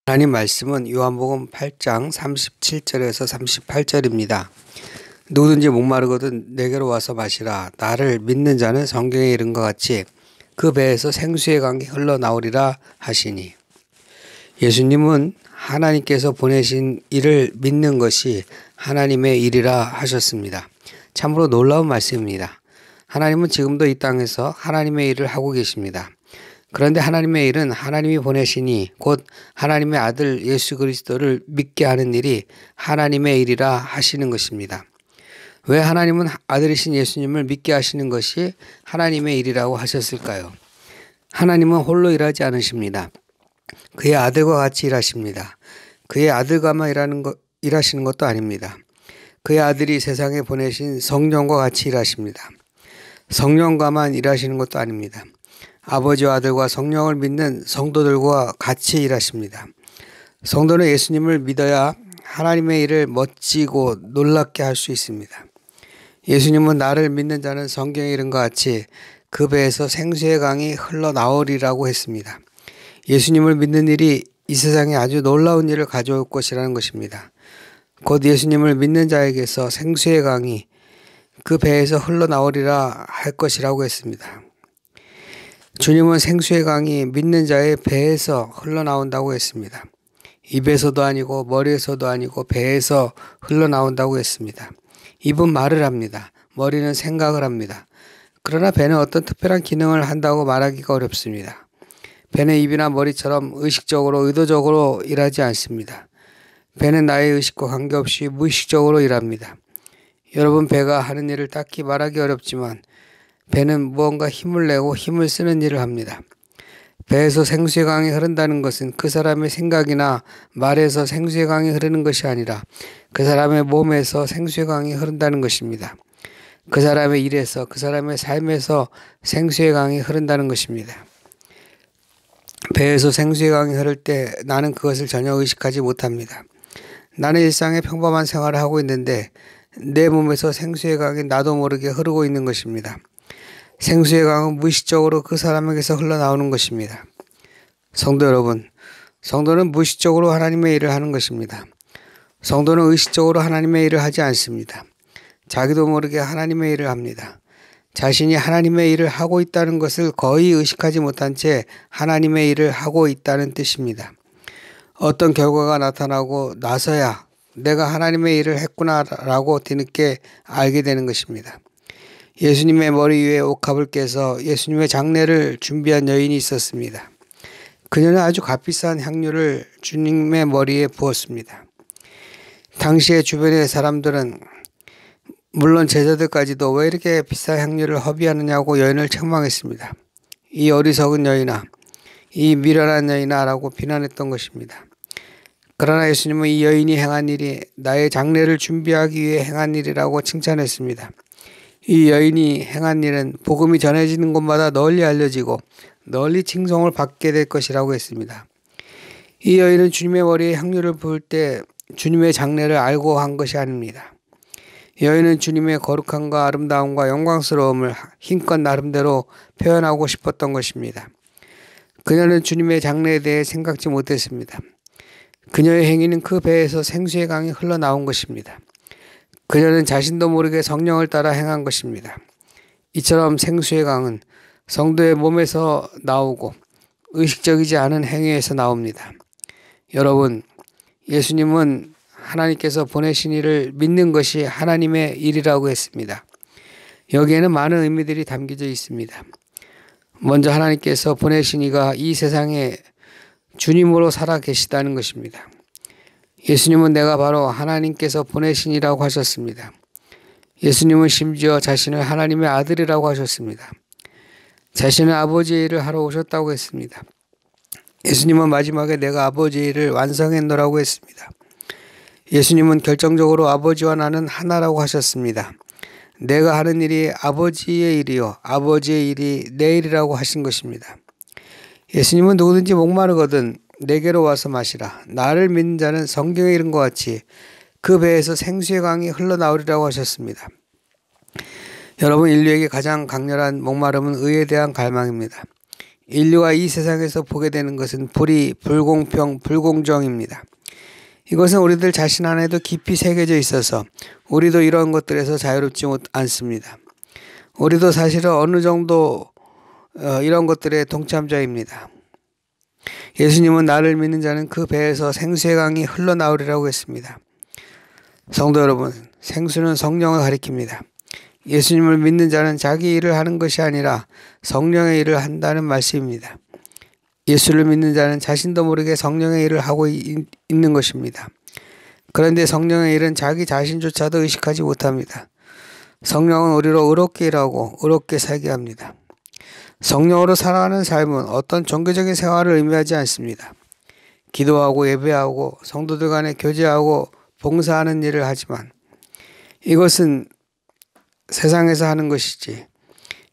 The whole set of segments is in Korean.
하나님 말씀은 요한복음 8장 37절에서 38절입니다. 누구든지 목마르거든 내게로 와서 마시라. 나를 믿는 자는 성경에 이른 것 같이 그 배에서 생수의 강이 흘러나오리라 하시니, 예수님은 하나님께서 보내신 이를 믿는 것이 하나님의 일이라 하셨습니다. 참으로 놀라운 말씀입니다. 하나님은 지금도 이 땅에서 하나님의 일을 하고 계십니다. 그런데 하나님의 일은 하나님이 보내시니 곧 하나님의 아들 예수 그리스도를 믿게 하는 일이 하나님의 일이라 하시는 것입니다. 왜 하나님은 아들이신 예수님을 믿게 하시는 것이 하나님의 일이라고 하셨을까요? 하나님은 홀로 일하지 않으십니다. 그의 아들과 같이 일하십니다. 그의 아들과만 일하시는 것도 아닙니다. 그의 아들이 세상에 보내신 성령과 같이 일하십니다. 성령과만 일하시는 것도 아닙니다. 아버지와 아들과 성령을 믿는 성도들과 같이 일하십니다. 성도는 예수님을 믿어야 하나님의 일을 멋지고 놀랍게 할 수 있습니다. 예수님은 나를 믿는 자는 성경에 이른 것 같이 그 배에서 생수의 강이 흘러나오리라고 했습니다. 예수님을 믿는 일이 이 세상에 아주 놀라운 일을 가져올 것이라는 것입니다. 곧 예수님을 믿는 자에게서 생수의 강이 그 배에서 흘러나오리라 할 것이라고 했습니다. 주님은 생수의 강이 믿는 자의 배에서 흘러나온다고 했습니다. 입에서도 아니고 머리에서도 아니고 배에서 흘러나온다고 했습니다. 입은 말을 합니다. 머리는 생각을 합니다. 그러나 배는 어떤 특별한 기능을 한다고 말하기가 어렵습니다. 배는 입이나 머리처럼 의식적으로 의도적으로 일하지 않습니다. 배는 나의 의식과 관계없이 무의식적으로 일합니다. 여러분, 배가 하는 일을 딱히 말하기 어렵지만 배는 무언가 힘을 내고 힘을 쓰는 일을 합니다. 배에서 생수의 강이 흐른다는 것은 그 사람의 생각이나 말에서 생수의 강이 흐르는 것이 아니라 그 사람의 몸에서 생수의 강이 흐른다는 것입니다. 그 사람의 일에서, 그 사람의 삶에서 생수의 강이 흐른다는 것입니다. 배에서 생수의 강이 흐를 때 나는 그것을 전혀 의식하지 못합니다. 나는 일상의 평범한 생활을 하고 있는데 내 몸에서 생수의 강이 나도 모르게 흐르고 있는 것입니다. 생수의 강은 무의식적으로 그 사람에게서 흘러나오는 것입니다. 성도 여러분, 성도는 무의식적으로 하나님의 일을 하는 것입니다. 성도는 의식적으로 하나님의 일을 하지 않습니다. 자기도 모르게 하나님의 일을 합니다. 자신이 하나님의 일을 하고 있다는 것을 거의 의식하지 못한 채 하나님의 일을 하고 있다는 뜻입니다. 어떤 결과가 나타나고 나서야 내가 하나님의 일을 했구나라고 뒤늦게 알게 되는 것입니다. 예수님의 머리 위에 옥합을 깨서 예수님의 장례를 준비한 여인이 있었습니다. 그녀는 아주 값비싼 향유를 주님의 머리에 부었습니다. 당시에 주변의 사람들은, 물론 제자들까지도 왜 이렇게 비싼 향유를 허비하느냐고 여인을 책망했습니다. 이 어리석은 여인아, 이 미련한 여인아 라고 비난했던 것입니다. 그러나 예수님은 이 여인이 행한 일이 나의 장례를 준비하기 위해 행한 일이라고 칭찬했습니다. 이 여인이 행한 일은 복음이 전해지는 곳마다 널리 알려지고 널리 칭송을 받게 될 것이라고 했습니다. 이 여인은 주님의 머리에 향유를 부을 때 주님의 장례를 알고 한 것이 아닙니다. 여인은 주님의 거룩함과 아름다움과 영광스러움을 힘껏 나름대로 표현하고 싶었던 것입니다. 그녀는 주님의 장례에 대해 생각지 못했습니다. 그녀의 행위는 그 배에서 생수의 강이 흘러나온 것입니다. 그녀는 자신도 모르게 성령을 따라 행한 것입니다. 이처럼 생수의 강은 성도의 몸에서 나오고 의식적이지 않은 행위에서 나옵니다. 여러분, 예수님은 하나님께서 보내신 일을 믿는 것이 하나님의 일이라고 했습니다. 여기에는 많은 의미들이 담겨져 있습니다. 먼저 하나님께서 보내신 이가 이 세상에 주님으로 살아 계시다는 것입니다. 예수님은 내가 바로 하나님께서 보내신 이라고 하셨습니다. 예수님은 심지어 자신을 하나님의 아들이라고 하셨습니다. 자신은 아버지의 일을 하러 오셨다고 했습니다. 예수님은 마지막에 내가 아버지의 일을 완성했노라고 했습니다. 예수님은 결정적으로 아버지와 나는 하나라고 하셨습니다. 내가 하는 일이 아버지의 일이요 아버지의 일이 내 일이라고 하신 것입니다. 예수님은 누구든지 목마르거든 내게로 와서 마시라. 나를 믿는 자는 성경에 이른 것 같이 그 배에서 생수의 강이 흘러나오리라고 하셨습니다. 여러분, 인류에게 가장 강렬한 목마름은 의에 대한 갈망입니다. 인류가 이 세상에서 보게 되는 것은 불의, 불공평, 불공정입니다. 이것은 우리들 자신 안에도 깊이 새겨져 있어서 우리도 이런 것들에서 자유롭지 않습니다. 우리도 사실은 어느 정도 이런 것들의 동참자입니다. 예수님은 나를 믿는 자는 그 배에서 생수의 강이 흘러나오리라고 했습니다. 성도 여러분, 생수는 성령을 가리킵니다. 예수님을 믿는 자는 자기 일을 하는 것이 아니라 성령의 일을 한다는 말씀입니다. 예수를 믿는 자는 자신도 모르게 성령의 일을 하고 있는 것입니다. 그런데 성령의 일은 자기 자신조차도 의식하지 못합니다. 성령은 우리로 의롭게 일하고 의롭게 살게 합니다. 성령으로 살아가는 삶은 어떤 종교적인 생활을 의미하지 않습니다. 기도하고 예배하고 성도들 간에 교제하고 봉사하는 일을 하지만 이것은 세상에서 하는 것이지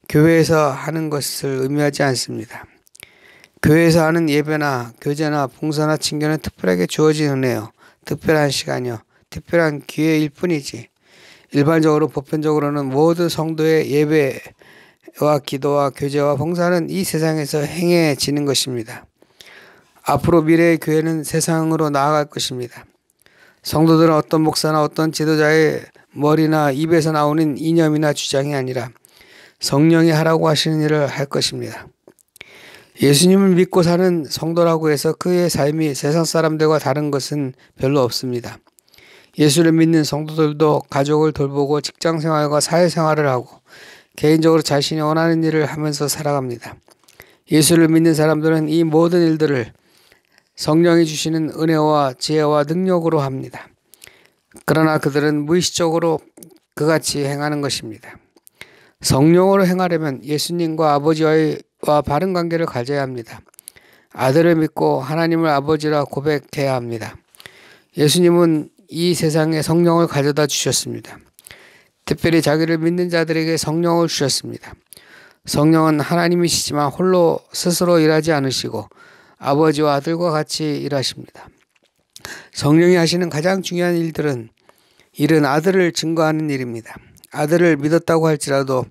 교회에서 하는 것을 의미하지 않습니다. 교회에서 하는 예배나 교제나 봉사나 친교는 특별하게 주어진 은혜요, 특별한 시간이요, 특별한 기회일 뿐이지 일반적으로 보편적으로는 모든 성도의 예배와 기도와 교제와 봉사는 이 세상에서 행해지는 것입니다. 앞으로 미래의 교회는 세상으로 나아갈 것입니다. 성도들은 어떤 목사나 어떤 지도자의 머리나 입에서 나오는 이념이나 주장이 아니라 성령이 하라고 하시는 일을 할 것입니다. 예수님을 믿고 사는 성도라고 해서 그의 삶이 세상 사람들과 다른 것은 별로 없습니다. 예수를 믿는 성도들도 가족을 돌보고 직장생활과 사회생활을 하고 개인적으로 자신이 원하는 일을 하면서 살아갑니다. 예수를 믿는 사람들은 이 모든 일들을 성령이 주시는 은혜와 지혜와 능력으로 합니다. 그러나 그들은 무의식적으로 그같이 행하는 것입니다. 성령으로 행하려면 예수님과 아버지와의 바른 관계를 가져야 합니다. 아들을 믿고 하나님을 아버지라 고백해야 합니다. 예수님은 이 세상에 성령을 가져다 주셨습니다. 특별히 자기를 믿는 자들에게 성령을 주셨습니다. 성령은 하나님이시지만 홀로 스스로 일하지 않으시고 아버지와 아들과 같이 일하십니다. 성령이 하시는 가장 중요한 일은 아들을 증거하는 일입니다. 아들을 믿었다고 할지라도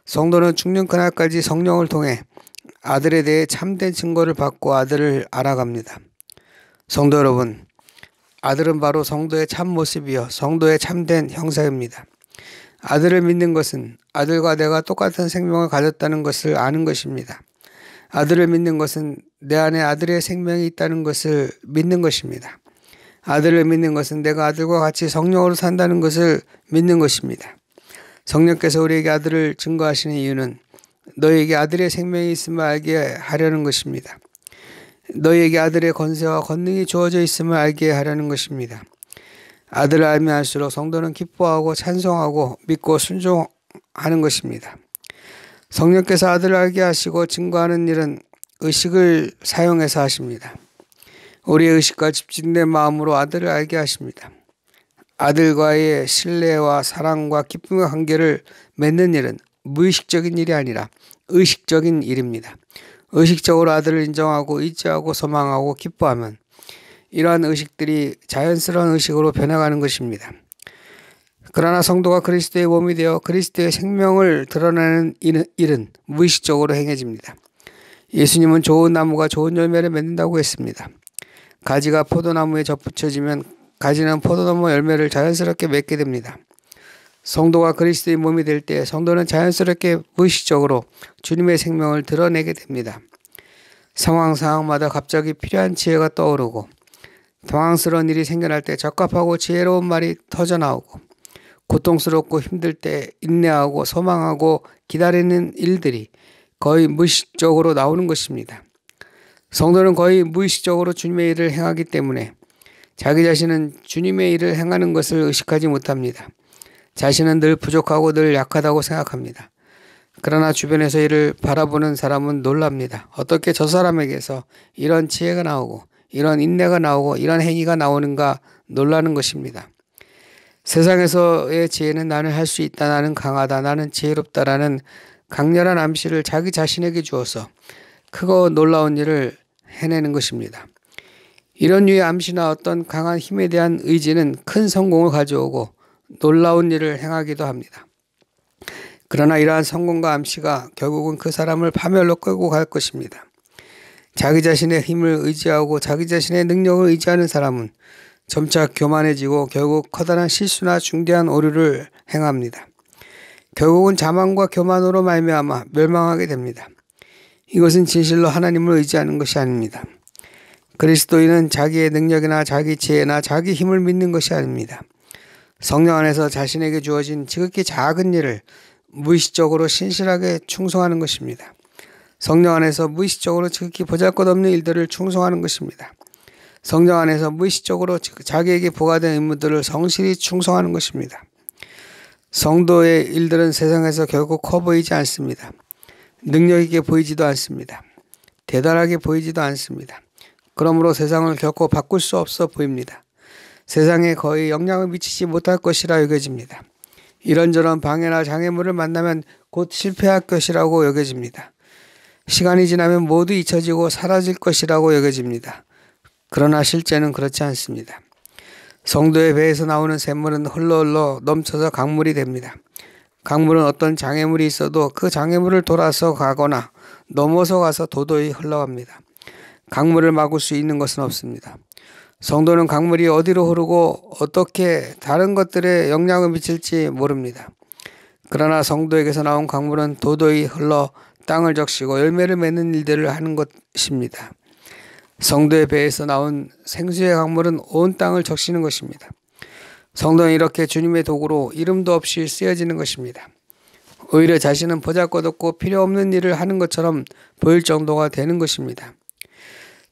성도는 죽는 그날까지 성령을 통해 아들에 대해 참된 증거를 받고 아들을 알아갑니다. 성도 여러분, 아들은 바로 성도의 참 모습이요 성도의 참된 형상입니다. 아들을 믿는 것은 아들과 내가 똑같은 생명을 가졌다는 것을 아는 것입니다. 아들을 믿는 것은 내 안에 아들의 생명이 있다는 것을 믿는 것입니다. 아들을 믿는 것은 내가 아들과 같이 성령으로 산다는 것을 믿는 것입니다. 성령께서 우리에게 아들을 증거하시는 이유는 너희에게 아들의 생명이 있음을 알게 하려는 것입니다. 너희에게 아들의 권세와 권능이 주어져 있음을 알게 하려는 것입니다. 아들을 알면 알수록 성도는 기뻐하고 찬송하고 믿고 순종하는 것입니다. 성령께서 아들을 알게 하시고 증거하는 일은 의식을 사용해서 하십니다. 우리의 의식과 집중된 마음으로 아들을 알게 하십니다. 아들과의 신뢰와 사랑과 기쁨의 관계를 맺는 일은 무의식적인 일이 아니라 의식적인 일입니다. 의식적으로 아들을 인정하고 의지하고 소망하고 기뻐하면 이러한 의식들이 자연스러운 의식으로 변해가는 것입니다. 그러나 성도가 그리스도의 몸이 되어 그리스도의 생명을 드러내는 일은 무의식적으로 행해집니다. 예수님은 좋은 나무가 좋은 열매를 맺는다고 했습니다. 가지가 포도나무에 접붙여지면 가지는 포도나무 열매를 자연스럽게 맺게 됩니다. 성도가 그리스도의 몸이 될 때 성도는 자연스럽게 무의식적으로 주님의 생명을 드러내게 됩니다. 상황마다 갑자기 필요한 지혜가 떠오르고 당황스러운 일이 생겨날 때 적합하고 지혜로운 말이 터져나오고 고통스럽고 힘들 때 인내하고 소망하고 기다리는 일들이 거의 무의식적으로 나오는 것입니다. 성도는 거의 무의식적으로 주님의 일을 행하기 때문에 자기 자신은 주님의 일을 행하는 것을 의식하지 못합니다. 자신은 늘 부족하고 늘 약하다고 생각합니다. 그러나 주변에서 이를 바라보는 사람은 놀랍니다. 어떻게 저 사람에게서 이런 지혜가 나오고 이런 인내가 나오고 이런 행위가 나오는가 놀라는 것입니다. 세상에서의 지혜는 나는 할 수 있다, 나는 강하다, 나는 지혜롭다라는 강렬한 암시를 자기 자신에게 주어서 크고 놀라운 일을 해내는 것입니다. 이런 류의 암시나 어떤 강한 힘에 대한 의지는 큰 성공을 가져오고 놀라운 일을 행하기도 합니다. 그러나 이러한 성공과 암시가 결국은 그 사람을 파멸로 끌고 갈 것입니다. 자기 자신의 힘을 의지하고 자기 자신의 능력을 의지하는 사람은 점차 교만해지고 결국 커다란 실수나 중대한 오류를 행합니다. 결국은 자만과 교만으로 말미암아 멸망하게 됩니다. 이것은 진실로 하나님을 의지하는 것이 아닙니다. 그리스도인은 자기의 능력이나 자기 지혜나 자기 힘을 믿는 것이 아닙니다. 성령 안에서 자신에게 주어진 지극히 작은 일을 무의식적으로 신실하게 충성하는 것입니다. 성령 안에서 무의식적으로 지극히 보잘것없는 일들을 충성하는 것입니다. 성령 안에서 무의식적으로 자기에게 부과된 임무들을 성실히 충성하는 것입니다. 성도의 일들은 세상에서 결국 커 보이지 않습니다. 능력 있게 보이지도 않습니다. 대단하게 보이지도 않습니다. 그러므로 세상을 결코 바꿀 수 없어 보입니다. 세상에 거의 영향을 미치지 못할 것이라 여겨집니다. 이런저런 방해나 장애물을 만나면 곧 실패할 것이라고 여겨집니다. 시간이 지나면 모두 잊혀지고 사라질 것이라고 여겨집니다. 그러나 실제는 그렇지 않습니다. 성도의 배에서 나오는 샘물은 흘러 넘쳐서 강물이 됩니다. 강물은 어떤 장애물이 있어도 그 장애물을 돌아서 가거나 넘어서 가서 도도히 흘러갑니다. 강물을 막을 수 있는 것은 없습니다. 성도는 강물이 어디로 흐르고 어떻게 다른 것들에 영향을 미칠지 모릅니다. 그러나 성도에게서 나온 강물은 도도히 흘러 땅을 적시고 열매를 맺는 일들을 하는 것입니다. 성도의 배에서 나온 생수의 강물은 온 땅을 적시는 것입니다. 성도는 이렇게 주님의 도구로 이름도 없이 쓰여지는 것입니다. 오히려 자신은 보잘것없고 필요 없는 일을 하는 것처럼 보일 정도가 되는 것입니다.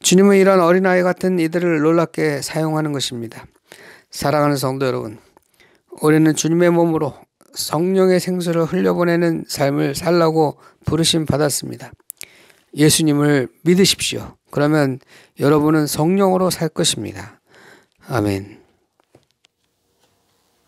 주님은 이런 어린아이 같은 이들을 놀랍게 사용하는 것입니다. 사랑하는 성도 여러분, 우리는 주님의 몸으로 성령의 생수를 흘려보내는 삶을 살라고 부르심 받았습니다. 예수님을 믿으십시오. 그러면 여러분은 성령으로 살 것입니다. 아멘.